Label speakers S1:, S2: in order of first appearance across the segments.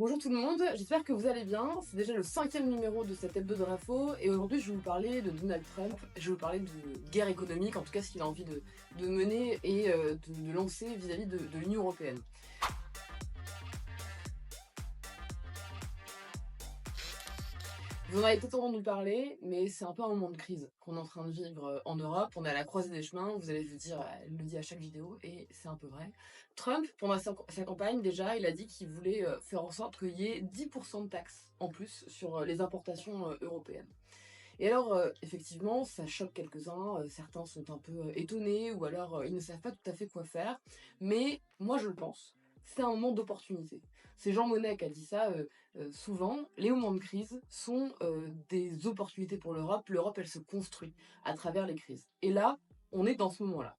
S1: Bonjour tout le monde, j'espère que vous allez bien. C'est déjà le 5e numéro de cette hebdo de Rafo et aujourd'hui je vais vous parler de Donald Trump. Je vais vous parler de guerre économique, en tout cas ce qu'il a envie de mener et de lancer vis-à-vis de l'Union Européenne. Vous en avez peut-être entendu parler, mais c'est un peu un moment de crise qu'on est en train de vivre en Europe. On est à la croisée des chemins, vous allez vous dire, elle le dit à chaque vidéo, et c'est un peu vrai. Trump, pendant sa campagne, déjà, il a dit qu'il voulait faire en sorte qu'il y ait 10% de taxes en plus sur les importations européennes. Et alors, effectivement, ça choque quelques-uns, certains sont un peu étonnés, ou alors ils ne savent pas tout à fait quoi faire, mais moi je le pense. C'est un moment d'opportunité. C'est Jean Monnet qui a dit ça souvent. Les moments de crise sont des opportunités pour l'Europe. L'Europe, elle se construit à travers les crises. Et là, on est dans ce moment-là.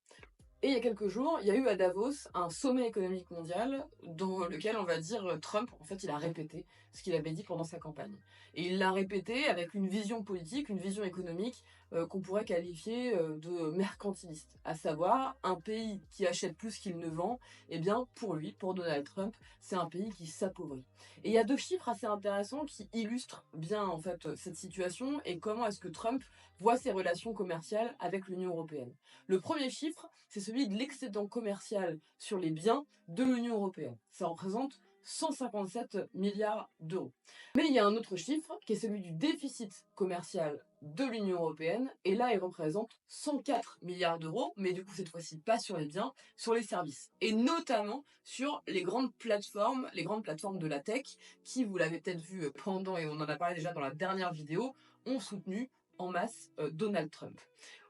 S1: Et il y a quelques jours, il y a eu à Davos un sommet économique mondial dans lequel, on va dire, Trump, en fait, il a répété ce qu'il avait dit pendant sa campagne. Et il l'a répété avec une vision politique, une vision économique qu'on pourrait qualifier de mercantiliste. À savoir, un pays qui achète plus qu'il ne vend, eh bien, pour lui, pour Donald Trump, c'est un pays qui s'appauvrit. Et il y a deux chiffres assez intéressants qui illustrent bien, en fait, cette situation et comment est-ce que Trump voit ses relations commerciales avec l'Union européenne. Le premier chiffre, c'est celui de l'excédent commercial sur les biens de l'Union européenne. Ça représente 157 milliards d'euros. Mais il y a un autre chiffre qui est celui du déficit commercial de l'Union européenne, et là il représente 104 milliards d'euros, mais du coup cette fois-ci pas sur les biens, sur les services, et notamment sur les grandes plateformes de la tech, qui, vous l'avez peut-être vu pendant, et on en a parlé déjà dans la dernière vidéo, ont soutenu en masse Donald Trump.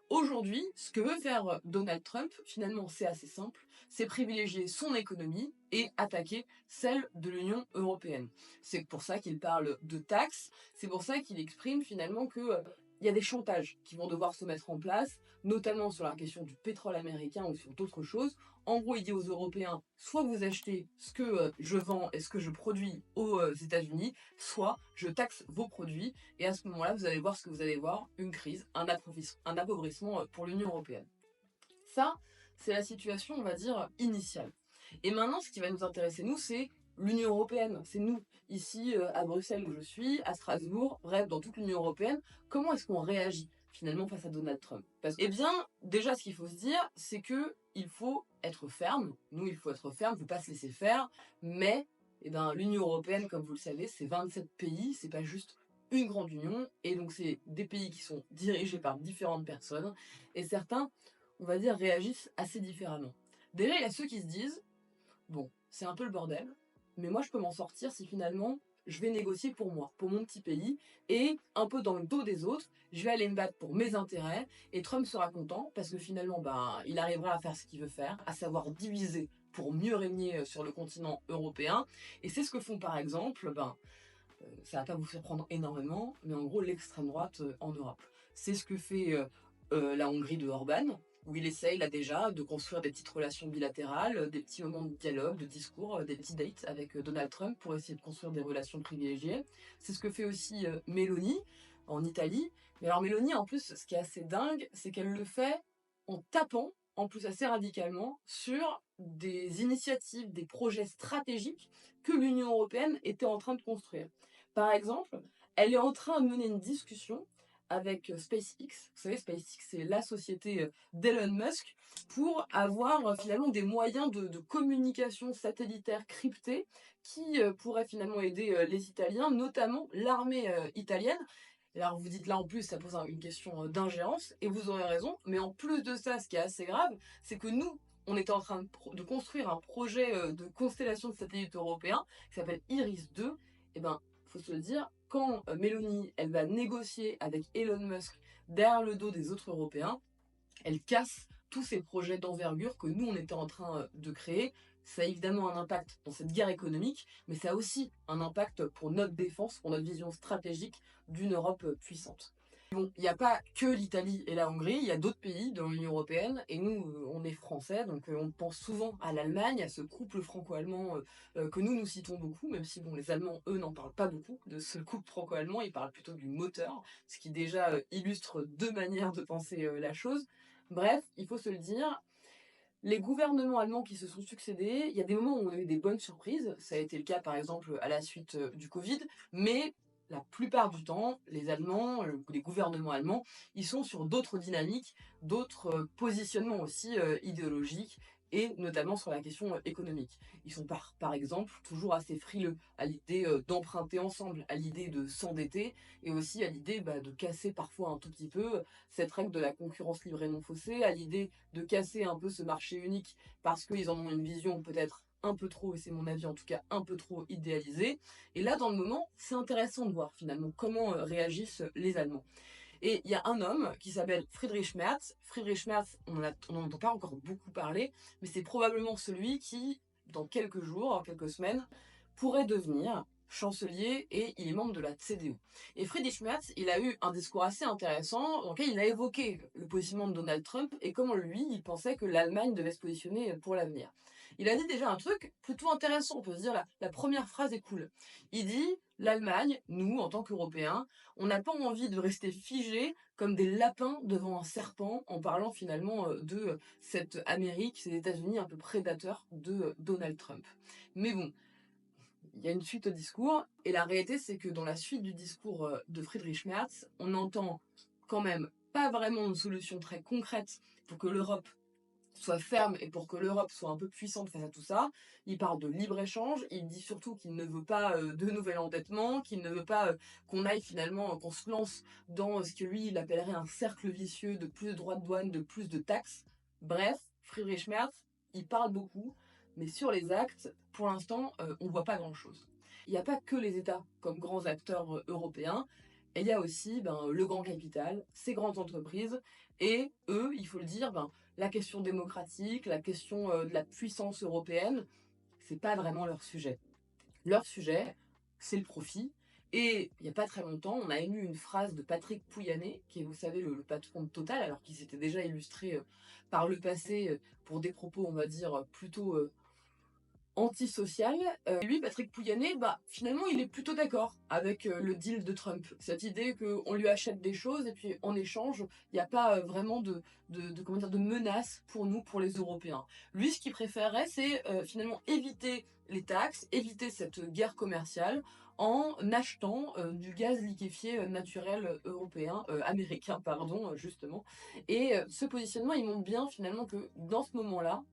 S1: Aujourd'hui, ce que veut faire Donald Trump, finalement, c'est assez simple, c'est privilégier son économie et attaquer celle de l'Union européenne. C'est pour ça qu'il parle de taxes, c'est pour ça qu'il exprime finalement que il y a des chantages qui vont devoir se mettre en place, notamment sur la question du pétrole américain ou sur d'autres choses. En gros, il dit aux Européens, soit vous achetez ce que je vends et ce que je produis aux États-Unis, soit je taxe vos produits, et à ce moment-là, vous allez voir ce que vous allez voir, une crise, un appauvrissement pour l'Union européenne. Ça, c'est la situation, on va dire, initiale. Et maintenant, ce qui va nous intéresser, nous, c'est l'Union européenne. C'est nous, ici, à Bruxelles, où je suis, à Strasbourg, bref, dans toute l'Union européenne. Comment est-ce qu'on réagit, finalement, face à Donald Trump? Eh bien, déjà, ce qu'il faut se dire, c'est que il faut être ferme. Nous, il faut être ferme, il ne faut pas se laisser faire. Mais, eh ben, l'Union européenne, comme vous le savez, c'est 27 pays, c'est pas juste une grande union. Et donc, c'est des pays qui sont dirigés par différentes personnes. Et certains, on va dire, réagissent assez différemment. Déjà, il y a ceux qui se disent, bon, c'est un peu le bordel, mais moi je peux m'en sortir si finalement je vais négocier pour moi, pour mon petit pays, et un peu dans le dos des autres, je vais aller me battre pour mes intérêts, et Trump sera content, parce que finalement, il arrivera à faire ce qu'il veut faire, à savoir diviser pour mieux régner sur le continent européen, et c'est ce que font par exemple, ça va pas vous surprendre énormément, mais en gros l'extrême droite en Europe. C'est ce que fait la Hongrie de Orban, où il essaye là déjà de construire des petites relations bilatérales, des petits moments de dialogue, de discours, des petits dates avec Donald Trump pour essayer de construire des relations privilégiées. C'est ce que fait aussi Meloni en Italie. Mais alors Meloni, en plus, ce qui est assez dingue, c'est qu'elle le fait en tapant, en plus assez radicalement, sur des initiatives, des projets stratégiques que l'Union européenne était en train de construire. Par exemple, elle est en train de mener une discussion avec SpaceX. Vous savez, SpaceX, c'est la société d'Elon Musk, pour avoir finalement des moyens de communication satellitaire cryptés qui pourraient finalement aider les Italiens, notamment l'armée italienne. Et alors vous dites là en plus, ça pose une question d'ingérence, et vous aurez raison, mais en plus de ça, ce qui est assez grave, c'est que nous, on était en train de construire un projet de constellation de satellites européens qui s'appelle Iris 2. Et ben, faut se le dire, quand Meloni, elle va négocier avec Elon Musk derrière le dos des autres Européens, elle casse tous ces projets d'envergure que nous, on était en train de créer. Ça a évidemment un impact dans cette guerre économique, mais ça a aussi un impact pour notre défense, pour notre vision stratégique d'une Europe puissante. Bon, il n'y a pas que l'Italie et la Hongrie, il y a d'autres pays dans l'Union européenne, et nous, on est français, donc on pense souvent à l'Allemagne, à ce couple franco-allemand que nous citons beaucoup, même si bon, les Allemands, eux, n'en parlent pas beaucoup de ce couple franco-allemand, ils parlent plutôt du moteur, ce qui déjà illustre deux manières de penser la chose. Bref, il faut se le dire, Les gouvernements allemands qui se sont succédés, il y a des moments où on a eu des bonnes surprises. Ça a été le cas, par exemple, à la suite du Covid. Mais la plupart du temps, les Allemands, les gouvernements allemands, ils sont sur d'autres dynamiques, d'autres positionnements aussi idéologiques, et notamment sur la question économique. Ils sont par exemple toujours assez frileux à l'idée d'emprunter ensemble, à l'idée de s'endetter, et aussi à l'idée de casser parfois un tout petit peu cette règle de la concurrence libre et non faussée, à l'idée de casser un peu ce marché unique parce qu'ils en ont une vision peut-être un peu trop, et c'est mon avis en tout cas, un peu trop idéalisée. Et là, dans le moment, c'est intéressant de voir finalement comment réagissent les Allemands. Et il y a un homme qui s'appelle Friedrich Merz. Friedrich Merz, on n'en entend pas encore beaucoup parler, mais c'est probablement celui qui, dans quelques jours, quelques semaines, pourrait devenir chancelier, et il est membre de la CDU. Et Friedrich Merz, il a eu un discours assez intéressant dans lequel il a évoqué le positionnement de Donald Trump et comment lui, il pensait que l'Allemagne devait se positionner pour l'avenir. Il a dit déjà un truc plutôt intéressant, on peut se dire, la première phrase est cool. Il dit, l'Allemagne, nous, en tant qu'Européens, on n'a pas envie de rester figés comme des lapins devant un serpent en parlant finalement de cette Amérique, ces États-Unis un peu prédateurs de Donald Trump. Mais bon, il y a une suite au discours, et la réalité c'est que dans la suite du discours de Friedrich Merz, on entend quand même pas vraiment une solution très concrète pour que l'Europe soit ferme et pour que l'Europe soit un peu puissante face à tout ça. Il parle de libre-échange, il dit surtout qu'il ne veut pas de nouvel endettement, qu'il ne veut pas qu'on aille finalement, qu'on se lance dans ce que lui, il appellerait un cercle vicieux de plus de droits de douane, de plus de taxes. Bref, Friedrich Merz, il parle beaucoup, mais sur les actes, pour l'instant, on ne voit pas grand-chose. Il n'y a pas que les États comme grands acteurs européens, et il y a aussi le grand capital, ces grandes entreprises, et eux, il faut le dire, la question démocratique, la question de la puissance européenne, c'est pas vraiment leur sujet. Leur sujet, c'est le profit. Et il n'y a pas très longtemps, on a ému une phrase de Patrick Pouyanné, qui est, vous savez, le patron de Total, alors qu'il s'était déjà illustré par le passé pour des propos, on va dire, plutôt antisocial. Lui, Patrick Pouyanné, finalement, il est plutôt d'accord avec le deal de Trump. Cette idée qu'on lui achète des choses et puis en échange, il n'y a pas vraiment comment dire, de menace pour nous, pour les Européens. Lui, ce qu'il préférerait, c'est finalement éviter les taxes, éviter cette guerre commerciale en achetant du gaz liquéfié naturel européen, américain, pardon, justement. Et ce positionnement, il montre bien finalement que dans ce moment-là,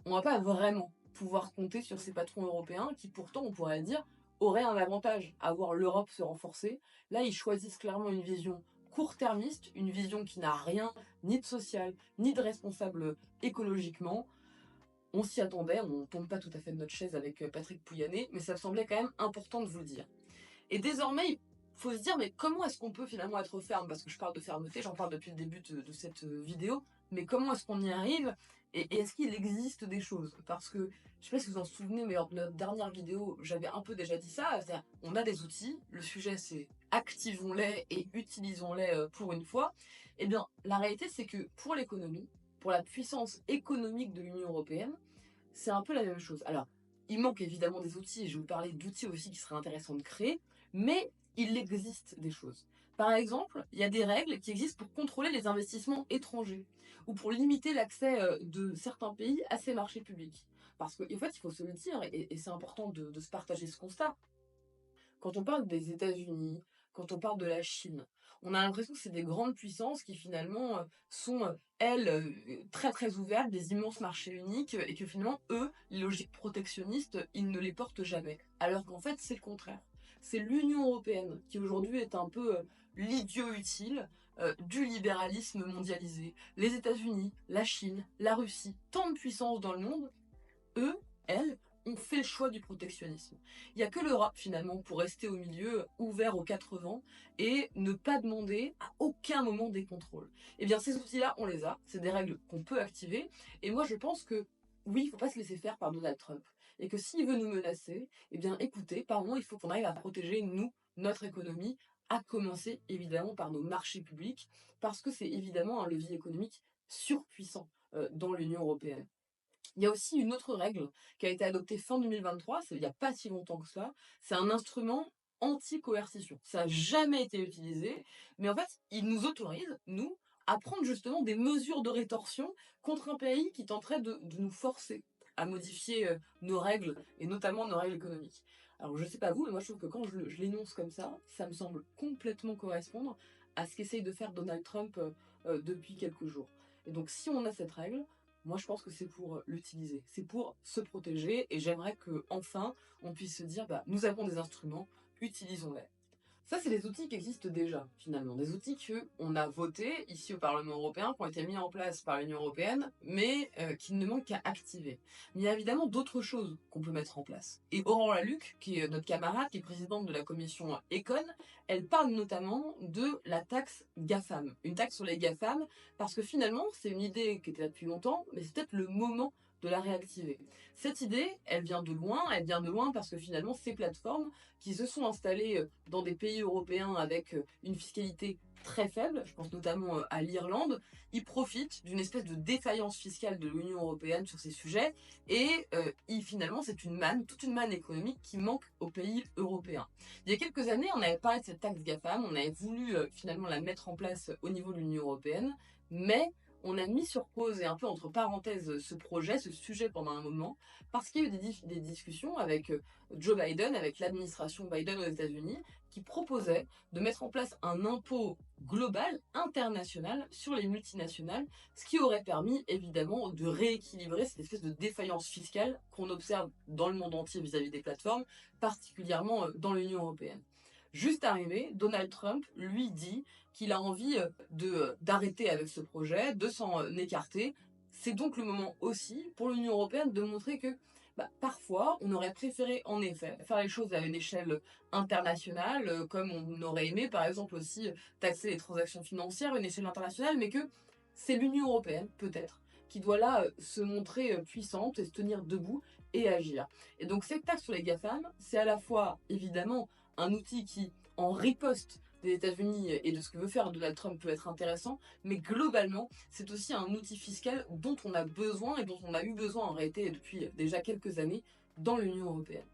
S1: on va pas vraiment pouvoir compter sur ces patrons européens qui pourtant, on pourrait dire, auraient un avantage à voir l'Europe se renforcer. Là, ils choisissent clairement une vision court-termiste, une vision qui n'a rien ni de social, ni de responsable écologiquement. On s'y attendait, on ne tombe pas tout à fait de notre chaise avec Patrick Pouyanné, mais ça me semblait quand même important de vous le dire. Et désormais, il faut se dire, mais comment est-ce qu'on peut finalement être ferme? Parce que je parle de fermeté, j'en parle depuis le début de cette vidéo, mais comment est-ce qu'on y arrive? Et est-ce qu'il existe des choses? Parce que, je sais pas si vous en souvenez, mais lors de notre dernière vidéo, j'avais un peu déjà dit ça, c'est-à-dire, on a des outils, le sujet c'est activons-les et utilisons-les pour une fois. Eh bien, la réalité c'est que pour l'économie, pour la puissance économique de l'Union européenne, c'est un peu la même chose. Alors, il manque évidemment des outils, et je vais vous parler d'outils aussi qui seraient intéressants de créer, mais il existe des choses. Par exemple, il y a des règles qui existent pour contrôler les investissements étrangers ou pour limiter l'accès de certains pays à ces marchés publics. Parce qu'en fait, il faut se le dire, et c'est important de se partager ce constat. Quand on parle des États-Unis, quand on parle de la Chine, on a l'impression que c'est des grandes puissances qui finalement sont, elles, très très ouvertes, des immenses marchés uniques, et que finalement, eux, les logiques protectionnistes, ils ne les portent jamais. Alors qu'en fait, c'est le contraire. C'est l'Union européenne qui aujourd'hui est un peu l'idiot utile du libéralisme mondialisé. Les États-Unis, la Chine, la Russie, tant de puissances dans le monde, eux, elles, ont fait le choix du protectionnisme. Il n'y a que l'Europe, finalement, pour rester au milieu, ouvert aux quatre vents, et ne pas demander à aucun moment des contrôles. Eh bien, ces outils-là, on les a. C'est des règles qu'on peut activer. Et moi, je pense que, oui, il ne faut pas se laisser faire par Donald Trump. Et que s'il veut nous menacer, eh bien, écoutez, par moment, il faut qu'on arrive à protéger, nous, notre économie, à commencer, évidemment, par nos marchés publics, parce que c'est évidemment un levier économique surpuissant dans l'Union européenne. Il y a aussi une autre règle qui a été adoptée fin 2023, c'est il n'y a pas si longtemps que cela, c'est un instrument anti-coercition. Ça n'a jamais été utilisé, mais en fait, il nous autorise, nous, à prendre justement des mesures de rétorsion contre un pays qui tenterait de nous forcer à modifier nos règles, et notamment nos règles économiques. Alors je sais pas vous, mais moi je trouve que quand je l'énonce comme ça me semble complètement correspondre à ce qu'essaye de faire Donald Trump depuis quelques jours. Et donc si on a cette règle, moi je pense que c'est pour l'utiliser, c'est pour se protéger, et j'aimerais que enfin on puisse se dire, bah, nous avons des instruments, utilisons-les. Ça, c'est des outils qui existent déjà, finalement. Des outils qu'on a votés ici au Parlement européen, qui ont été mis en place par l'Union européenne, mais qui ne manquent qu'à activer. Mais il y a évidemment d'autres choses qu'on peut mettre en place. Et Aurore Lalucq, qui est notre camarade, qui est présidente de la commission Econ, elle parle notamment de la taxe GAFAM. Une taxe sur les GAFAM, parce que finalement, c'est une idée qui était là depuis longtemps, mais c'est peut-être le moment de la réactiver. Cette idée, elle vient de loin parce que finalement, ces plateformes qui se sont installées dans des pays européens avec une fiscalité très faible, je pense notamment à l'Irlande, ils profitent d'une espèce de défaillance fiscale de l'Union européenne sur ces sujets, et finalement c'est une manne, toute une manne économique qui manque aux pays européens. Il y a quelques années, on avait parlé de cette taxe GAFAM, on avait voulu finalement la mettre en place au niveau de l'Union européenne, mais on a mis sur pause et un peu entre parenthèses ce projet, ce sujet pendant un moment, parce qu'il y a eu des discussions avec Joe Biden, avec l'administration Biden aux États-Unis, qui proposait de mettre en place un impôt global, international, sur les multinationales, ce qui aurait permis évidemment de rééquilibrer cette espèce de défaillance fiscale qu'on observe dans le monde entier vis-à-vis des plateformes, particulièrement dans l'Union européenne. Juste arrivé, Donald Trump lui dit qu'il a envie d'arrêter avec ce projet, de s'en écarter. C'est donc le moment aussi pour l'Union européenne de montrer que parfois, on aurait préféré en effet faire les choses à une échelle internationale, comme on aurait aimé par exemple aussi taxer les transactions financières à une échelle internationale, mais que c'est l'Union européenne peut-être qui doit là se montrer puissante et se tenir debout et agir. Et donc cette taxe sur les GAFAM, c'est à la fois évidemment un outil qui, en riposte des États-Unis et de ce que veut faire Donald Trump, peut être intéressant, mais globalement, c'est aussi un outil fiscal dont on a besoin et dont on a eu besoin en réalité depuis déjà quelques années dans l'Union européenne.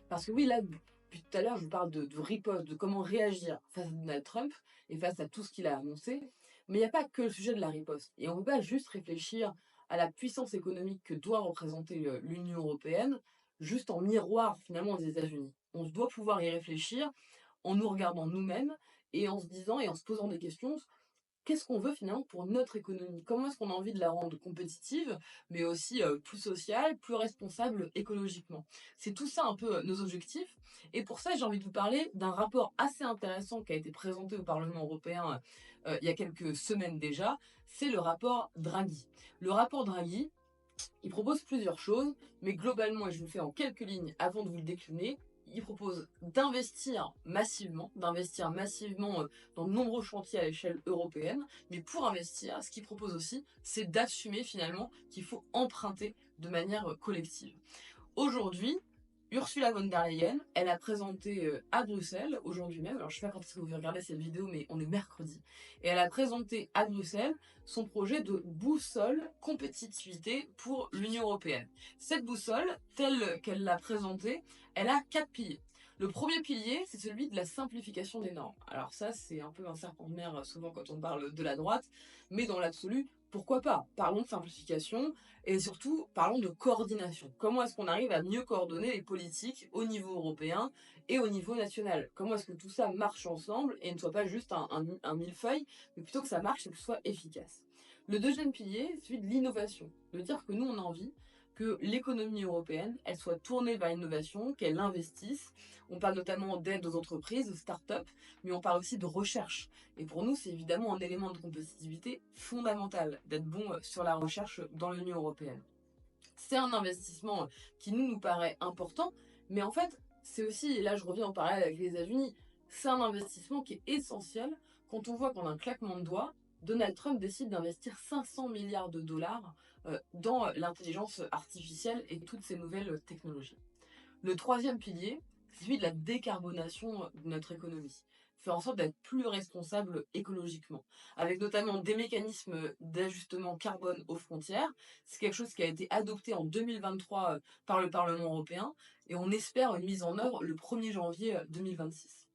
S1: Parce que oui, là, depuis tout à l'heure, je vous parle de riposte, de comment réagir face à Donald Trump et face à tout ce qu'il a annoncé, mais il n'y a pas que le sujet de la riposte. Et on ne peut pas juste réfléchir à la puissance économique que doit représenter l'Union européenne, juste en miroir finalement des États-Unis. On doit pouvoir y réfléchir en nous regardant nous-mêmes et en se disant et en se posant des questions, qu'est-ce qu'on veut finalement pour notre économie? Comment est-ce qu'on a envie de la rendre compétitive, mais aussi plus sociale, plus responsable écologiquement? C'est tout ça un peu nos objectifs. Et pour ça, j'ai envie de vous parler d'un rapport assez intéressant qui a été présenté au Parlement européen il y a quelques semaines déjà. C'est le rapport Draghi. Le rapport Draghi, il propose plusieurs choses, mais globalement, et je vous le fais en quelques lignes avant de vous le décliner, il propose d'investir massivement dans de nombreux chantiers à l'échelle européenne, mais pour investir, ce qu'il propose aussi, c'est d'assumer finalement qu'il faut emprunter de manière collective. Aujourd'hui, Ursula von der Leyen, elle a présenté à Bruxelles, aujourd'hui même, alors je sais pas quand est-ce que vous regardez cette vidéo, mais on est mercredi, et elle a présenté à Bruxelles son projet de boussole compétitivité pour l'Union européenne. Cette boussole, telle qu'elle l'a présentée, elle a 4 piliers. Le premier pilier, c'est celui de la simplification des normes. Alors ça, c'est un peu un serpent de mer souvent quand on parle de la droite, mais dans l'absolu, pourquoi pas? Parlons de simplification, et surtout, parlons de coordination. Comment est-ce qu'on arrive à mieux coordonner les politiques au niveau européen et au niveau national? Comment est-ce que tout ça marche ensemble et ne soit pas juste un millefeuille, mais plutôt que ça marche et que ce soit efficace? Le deuxième pilier, c'est celui de l'innovation. De dire que nous, on a envie que l'économie européenne, elle soit tournée vers l'innovation, qu'elle investisse. On parle notamment d'aide aux entreprises, aux startups, mais on parle aussi de recherche. Et pour nous, c'est évidemment un élément de compétitivité fondamental d'être bon sur la recherche dans l'Union européenne. C'est un investissement qui nous paraît important, mais en fait, c'est aussi, et là je reviens en parallèle avec les États-Unis, c'est un investissement qui est essentiel quand on voit qu'en un claquement de doigts, Donald Trump décide d'investir 500 milliards de dollars dans l'intelligence artificielle et toutes ces nouvelles technologies. Le troisième pilier, c'est celui de la décarbonation de notre économie. Faire en sorte d'être plus responsable écologiquement, avec notamment des mécanismes d'ajustement carbone aux frontières. C'est quelque chose qui a été adopté en 2023 par le Parlement européen et on espère une mise en œuvre le 1er janvier 2026.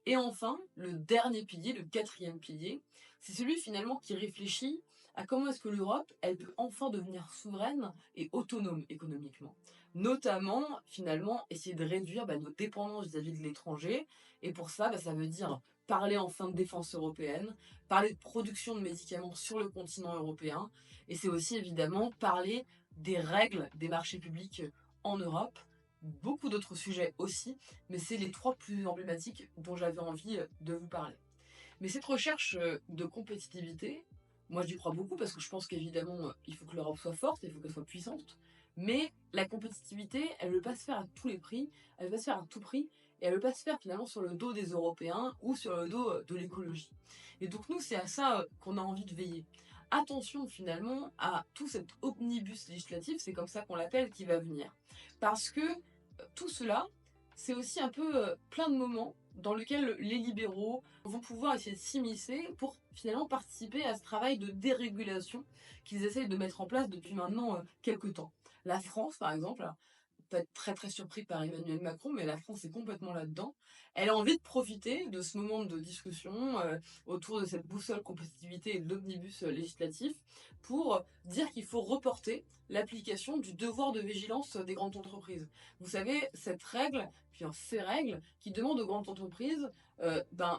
S1: Et enfin, le dernier pilier, le quatrième pilier, c'est celui finalement qui réfléchit à comment est-ce que l'Europe, elle peut enfin devenir souveraine et autonome économiquement. Notamment, finalement, essayer de réduire nos dépendances vis-à-vis de l'étranger. Et pour ça, ça veut dire parler enfin de défense européenne, parler de production de médicaments sur le continent européen. Et c'est aussi évidemment parler des règles des marchés publics en Europe. Beaucoup d'autres sujets aussi, mais c'est les trois plus emblématiques dont j'avais envie de vous parler. Mais cette recherche de compétitivité, moi j'y crois beaucoup parce que je pense qu'évidemment il faut que l'Europe soit forte, il faut qu'elle soit puissante, mais la compétitivité, elle ne veut pas se faire à tous les prix, elle ne veut pas se faire à tout prix, et elle ne veut pas se faire finalement sur le dos des Européens ou sur le dos de l'écologie. Et donc nous, c'est à ça qu'on a envie de veiller. Attention finalement à tout cet omnibus législatif, c'est comme ça qu'on l'appelle, qui va venir. Parce que tout cela, c'est aussi un peu plein de moments dans lesquels les libéraux vont pouvoir essayer de s'immiscer pour finalement participer à ce travail de dérégulation qu'ils essayent de mettre en place depuis maintenant quelques temps. La France, par exemple, peut être très très surpris par Emmanuel Macron, mais la France est complètement là-dedans. Elle a envie de profiter de ce moment de discussion autour de cette boussole compétitivité et de l'omnibus législatif pour dire qu'il faut reporter l'application du devoir de vigilance des grandes entreprises. Vous savez, cette règle, puis ces règles qui demandent aux grandes entreprises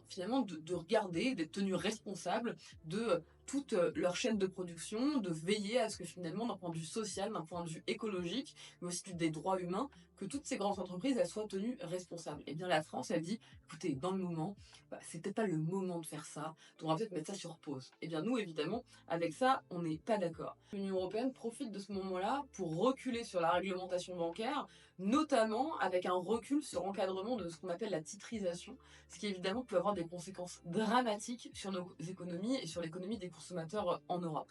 S1: finalement de regarder, d'être tenues responsables de toute leur chaîne de production, de veiller à ce que finalement, d'un point de vue social, d'un point de vue écologique, mais aussi des droits humains, que toutes ces grandes entreprises, elles soient tenues responsables. Et bien la France, elle dit, écoutez, dans le moment, c'est peut-être pas le moment de faire ça, on va peut-être mettre ça sur pause. Et bien nous, évidemment, avec ça, on n'est pas d'accord. L'Union européenne profite de ce moment-là pour reculer sur la réglementation bancaire, notamment avec un recul sur l'encadrement de ce qu'on appelle la titrisation, ce qui évidemment peut avoir des conséquences dramatiques sur nos économies et sur l'économie des consommateurs en Europe.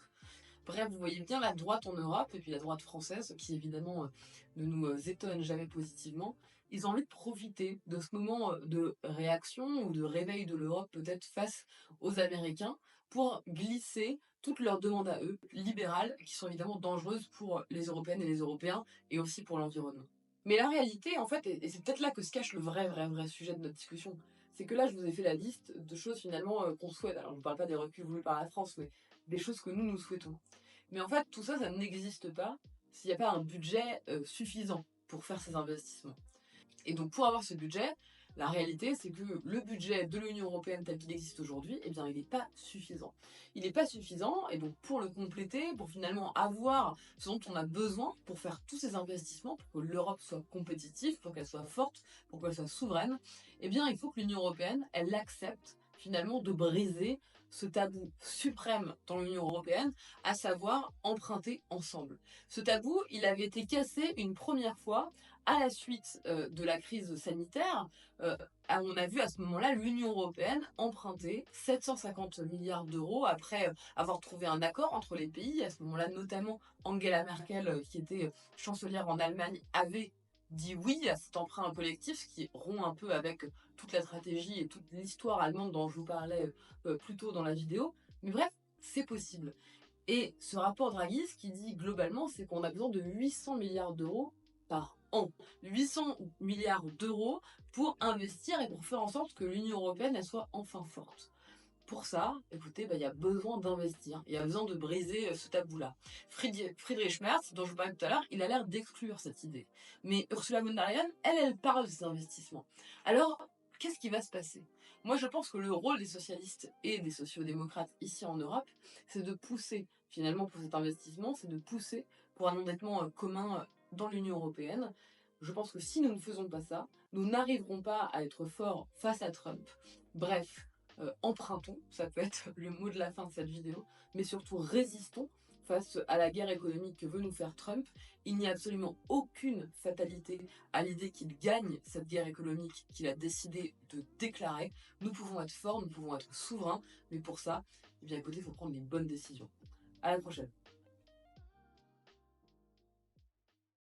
S1: Bref, vous voyez bien la droite en Europe, et puis la droite française, qui évidemment ne nous étonne jamais positivement, ils ont envie de profiter de ce moment de réaction ou de réveil de l'Europe peut-être face aux Américains pour glisser toutes leurs demandes à eux, libérales, qui sont évidemment dangereuses pour les Européennes et les Européens, et aussi pour l'environnement. Mais la réalité, en fait, et c'est peut-être là que se cache le vrai sujet de notre discussion, c'est que là, je vous ai fait la liste de choses finalement qu'on souhaite. Alors, je ne parle pas des reculs voulus par la France, mais des choses que nous souhaitons. Mais en fait, tout ça, ça n'existe pas s'il n'y a pas un budget suffisant pour faire ces investissements. Et donc, pour avoir ce budget, la réalité, c'est que le budget de l'Union européenne tel qu'il existe aujourd'hui, eh bien, il n'est pas suffisant. Il n'est pas suffisant, et donc pour le compléter, pour finalement avoir ce dont on a besoin pour faire tous ces investissements, pour que l'Europe soit compétitive, pour qu'elle soit forte, pour qu'elle soit souveraine, eh bien, il faut que l'Union européenne, elle accepte finalement de briser ce tabou suprême dans l'Union européenne, à savoir emprunter ensemble. Ce tabou, il avait été cassé une première fois à la suite de la crise sanitaire. On a vu à ce moment-là l'Union européenne emprunter 750 milliards d'euros après avoir trouvé un accord entre les pays. À ce moment-là, notamment Angela Merkel, qui était chancelière en Allemagne, avait dit oui à cet emprunt collectif, ce qui rompt un peu avec toute la stratégie et toute l'histoire allemande dont je vous parlais plus tôt dans la vidéo. Mais bref, c'est possible. Et ce rapport Draghi, ce qu'il dit globalement, c'est qu'on a besoin de 800 milliards d'euros par an. 800 milliards d'euros pour investir et pour faire en sorte que l'Union européenne elle soit enfin forte. Pour ça, écoutez, il y a besoin d'investir, il y a besoin de briser ce tabou-là. Friedrich Merz, dont je vous parlais tout à l'heure, il a l'air d'exclure cette idée. Mais Ursula von der Leyen, elle parle de ces investissements. Alors, qu'est-ce qui va se passer? Moi, je pense que le rôle des socialistes et des sociodémocrates ici en Europe, c'est de pousser, finalement, pour cet investissement, c'est de pousser pour un endettement commun dans l'Union européenne. Je pense que si nous ne faisons pas ça, nous n'arriverons pas à être forts face à Trump. Bref, empruntons, ça peut être le mot de la fin de cette vidéo, mais surtout résistons face à la guerre économique que veut nous faire Trump. Il n'y a absolument aucune fatalité à l'idée qu'il gagne cette guerre économique qu'il a décidé de déclarer. Nous pouvons être forts, nous pouvons être souverains, mais pour ça, eh bien écoutez, il faut prendre les bonnes décisions. À la prochaine.